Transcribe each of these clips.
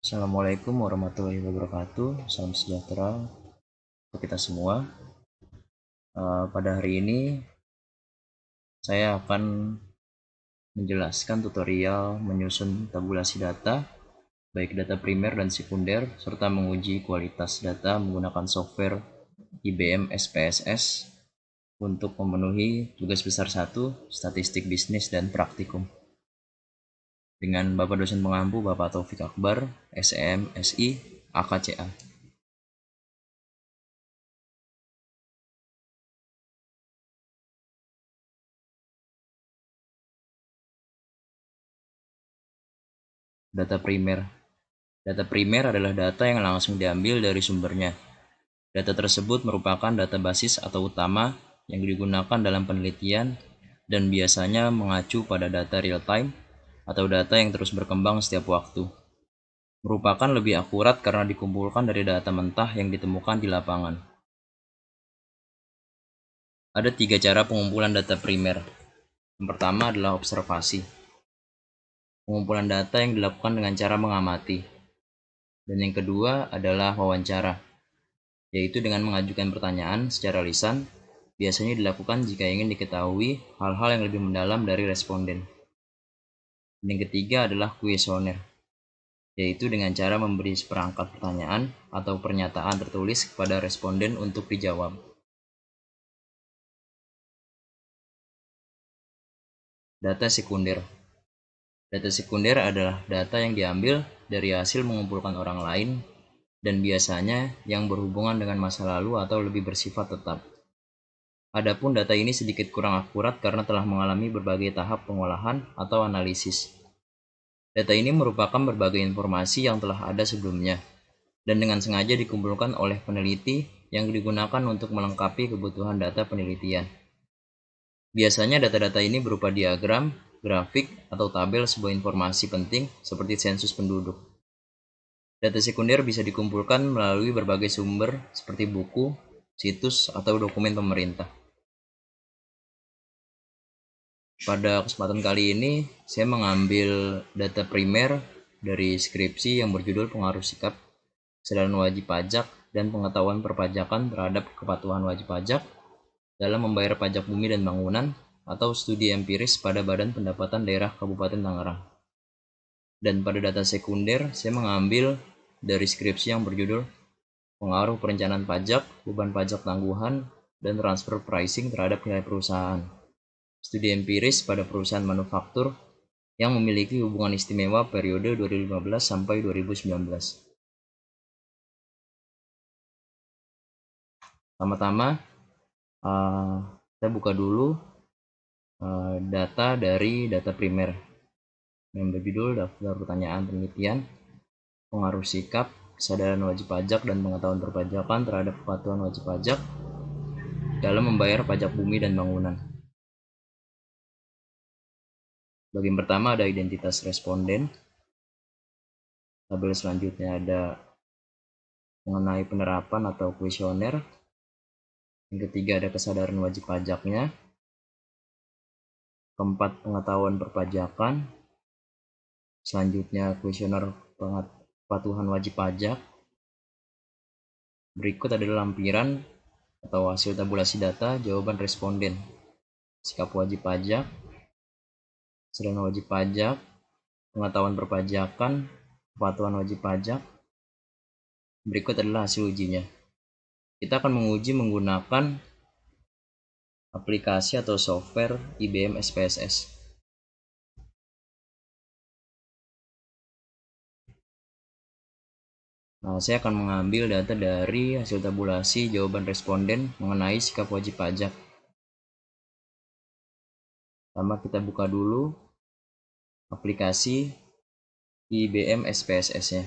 Assalamualaikum warahmatullahi wabarakatuh. Salam sejahtera untuk kita semua. Pada hari ini saya akan menjelaskan tutorial menyusun tabulasi data, baik data primer dan sekunder, serta menguji kualitas data menggunakan software IBM SPSS untuk memenuhi tugas besar 1, statistik bisnis dan praktikum. Dengan Bapak dosen pengampu Bapak Taufik Akbar, SEM, SI, AKCA. Data primer. Data primer adalah data yang langsung diambil dari sumbernya. Data tersebut merupakan data basis atau utama yang digunakan dalam penelitian dan biasanya mengacu pada data real-time atau data yang terus berkembang setiap waktu. Merupakan lebih akurat karena dikumpulkan dari data mentah yang ditemukan di lapangan. Ada 3 cara pengumpulan data primer. Yang pertama adalah observasi. Pengumpulan data yang dilakukan dengan cara mengamati. Dan yang kedua adalah wawancara, yaitu dengan mengajukan pertanyaan secara lisan, biasanya dilakukan jika ingin diketahui hal-hal yang lebih mendalam dari responden. Dan yang ketiga adalah kuesioner, yaitu dengan cara memberi seperangkat pertanyaan atau pernyataan tertulis kepada responden untuk dijawab. Data sekunder. Data sekunder adalah data yang diambil dari hasil mengumpulkan orang lain dan biasanya yang berhubungan dengan masa lalu atau lebih bersifat tetap. Adapun data ini sedikit kurang akurat karena telah mengalami berbagai tahap pengolahan atau analisis. Data ini merupakan berbagai informasi yang telah ada sebelumnya dan dengan sengaja dikumpulkan oleh peneliti yang digunakan untuk melengkapi kebutuhan data penelitian. Biasanya data-data ini berupa diagram, grafik, atau tabel sebuah informasi penting seperti sensus penduduk. Data sekunder bisa dikumpulkan melalui berbagai sumber seperti buku, situs, atau dokumen pemerintah. Pada kesempatan kali ini, saya mengambil data primer dari skripsi yang berjudul Pengaruh Sikap, Kesadaran Wajib Pajak, dan Pengetahuan Perpajakan terhadap Kepatuhan Wajib Pajak dalam membayar pajak bumi dan bangunan atau studi empiris pada Badan Pendapatan Daerah Kabupaten Tangerang. Dan pada data sekunder, saya mengambil dari skripsi yang berjudul Pengaruh Perencanaan Pajak, Beban Pajak Tangguhan, dan Transfer Pricing terhadap Nilai Perusahaan. Studi empiris pada perusahaan manufaktur yang memiliki hubungan istimewa periode 2015 sampai 2019. Pertama-tama, kita buka dulu data dari data primer yang berjudul Daftar Pertanyaan Penelitian, Pengaruh Sikap, Kesadaran Wajib Pajak, dan Pengetahuan Perpajakan terhadap Kepatuhan Wajib Pajak dalam membayar pajak bumi dan bangunan. Bagian pertama ada identitas responden. Tabel selanjutnya ada mengenai penerapan atau kuesioner. Yang ketiga ada kesadaran wajib pajaknya. Keempat, pengetahuan perpajakan. Selanjutnya kuesioner kepatuhan wajib pajak. Berikut adalah lampiran atau hasil tabulasi data jawaban responden. Sikap wajib pajak, kesadaran wajib pajak, pengetahuan perpajakan, kepatuhan wajib pajak. Berikut adalah hasil ujinya. Kita akan menguji menggunakan aplikasi atau software IBM SPSS. Saya akan mengambil data dari hasil tabulasi jawaban responden mengenai sikap wajib pajak. Pertama kita buka dulu aplikasi IBM SPSS-nya.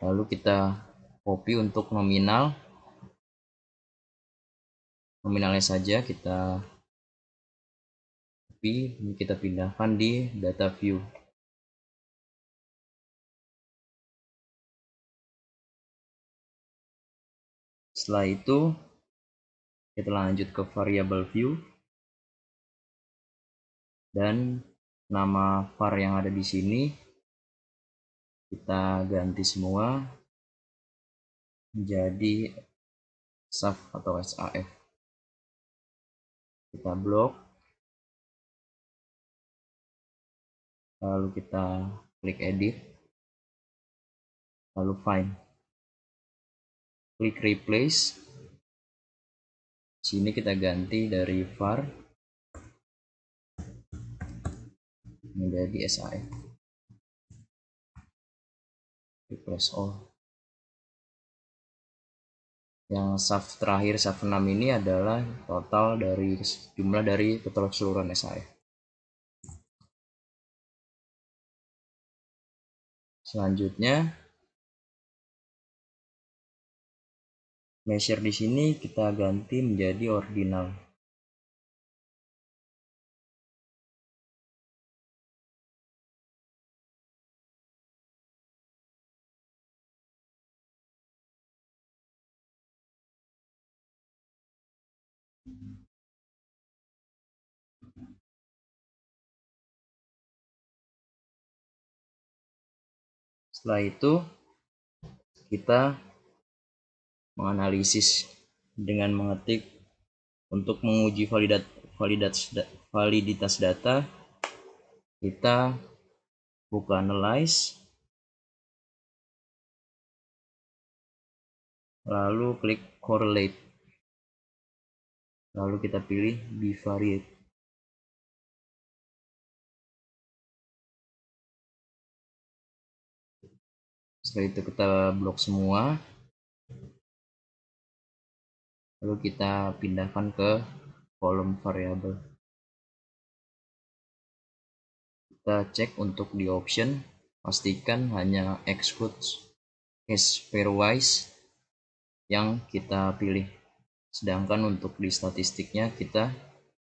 Lalu kita copy untuk nominalnya saja kita copy, ini kita pindahkan di data view. Setelah itu kita lanjut ke variable view dan nama var yang ada di sini kita ganti semua menjadi SAF atau SAF. Kita blok, lalu kita klik edit, lalu find, klik replace. Sini kita ganti dari var menjadi SAF, replace all. Yang SAF terakhir, SAF 6 ini adalah total dari jumlah dari total keseluruhan SAF. Selanjutnya, measure di sini kita ganti menjadi ordinal. Setelah itu kita menganalisis dengan mengetik untuk menguji validitas data. Kita buka analyze, lalu klik correlate, lalu kita pilih bivariate. Setelah itu kita blok semua, lalu kita pindahkan ke kolom variabel. Kita cek untuk di option, pastikan hanya exclude case pairwise yang kita pilih, sedangkan untuk di statistiknya kita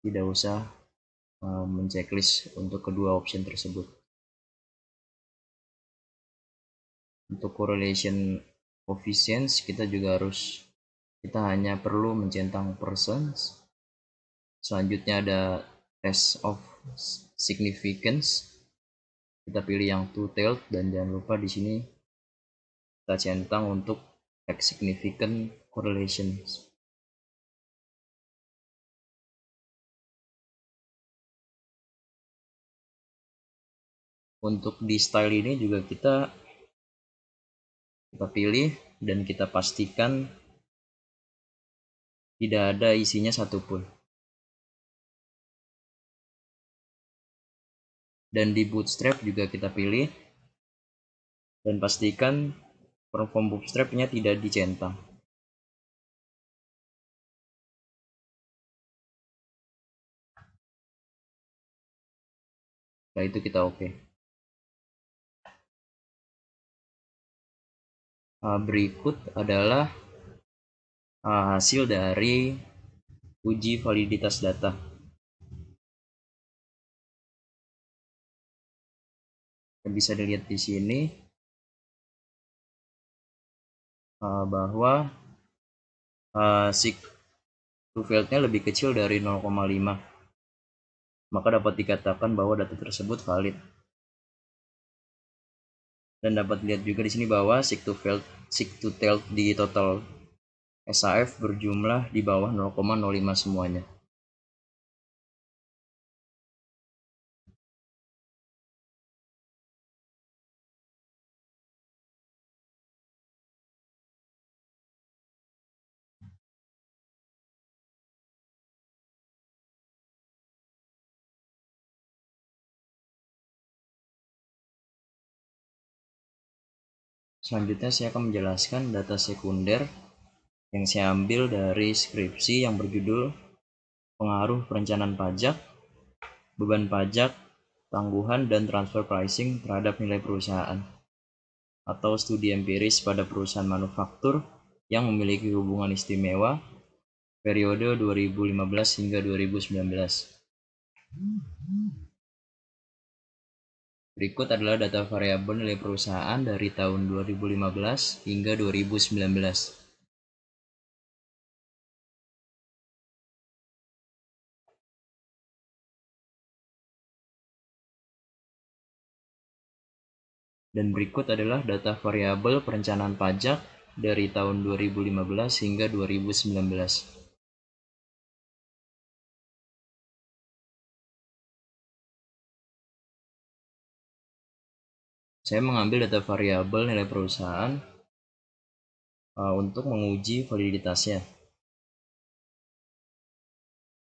tidak usah menceklis untuk kedua option tersebut. Untuk correlation coefficients kita hanya perlu mencentang persons. Selanjutnya ada test of significance, kita pilih yang two-tailed, dan jangan lupa di sini kita centang untuk significant correlations. Untuk di style ini juga kita pilih dan kita pastikan tidak ada isinya satupun. Dan di bootstrap juga kita pilih dan pastikan form bootstrapnya tidak dicentang. Setelah itu kita oke. Berikut adalah hasil dari uji validitas data. Bisa dilihat di sini bahwa sig to field-nya lebih kecil dari 0,5, maka dapat dikatakan bahwa data tersebut valid. Dan dapat dilihat juga di sini bahwa sig to tail di total SAF berjumlah di bawah 0,05 semuanya. Selanjutnya saya akan menjelaskan data sekunder yang saya ambil dari skripsi yang berjudul Pengaruh Perencanaan Pajak, Beban Pajak, Tangguhan dan Transfer Pricing terhadap Nilai Perusahaan, atau studi empiris pada perusahaan manufaktur yang memiliki hubungan istimewa periode 2015 hingga 2019. Berikut adalah data variabel nilai perusahaan dari tahun 2015 hingga 2019. Dan berikut adalah data variabel perencanaan pajak dari tahun 2015 hingga 2019. Saya mengambil data variabel nilai perusahaan untuk menguji validitasnya.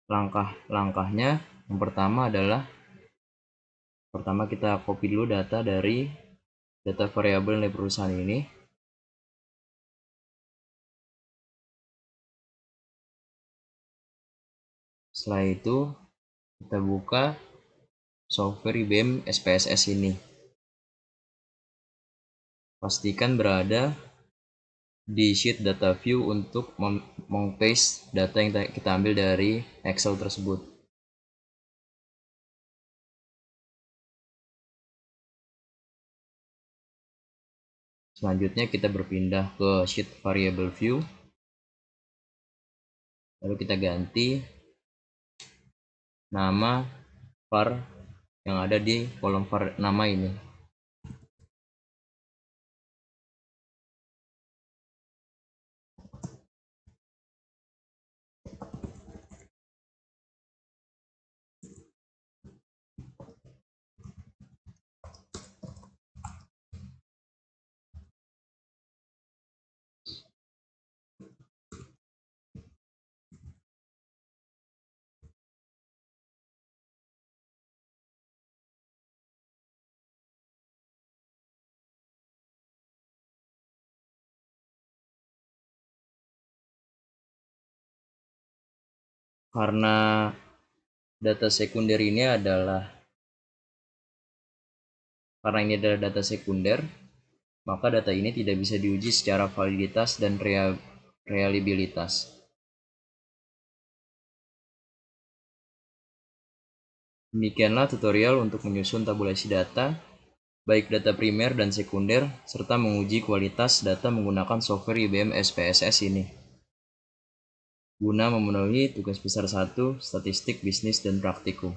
Langkah-langkahnya yang pertama adalah kita copy dulu data dari data variabel nilai perusahaan ini. Setelah itu kita buka software IBM SPSS ini. Pastikan berada di sheet data view untuk meng-paste data yang kita ambil dari Excel tersebut. Selanjutnya kita berpindah ke sheet variable view. Lalu kita ganti nama var yang ada di kolom var nama ini. Karena data sekunder ini adalah data sekunder, maka data ini tidak bisa diuji secara validitas dan reliabilitas. Demikianlah tutorial untuk menyusun tabulasi data, baik data primer dan sekunder, serta menguji kualitas data menggunakan software IBM SPSS ini, guna memenuhi tugas besar 1, statistik bisnis dan praktikum.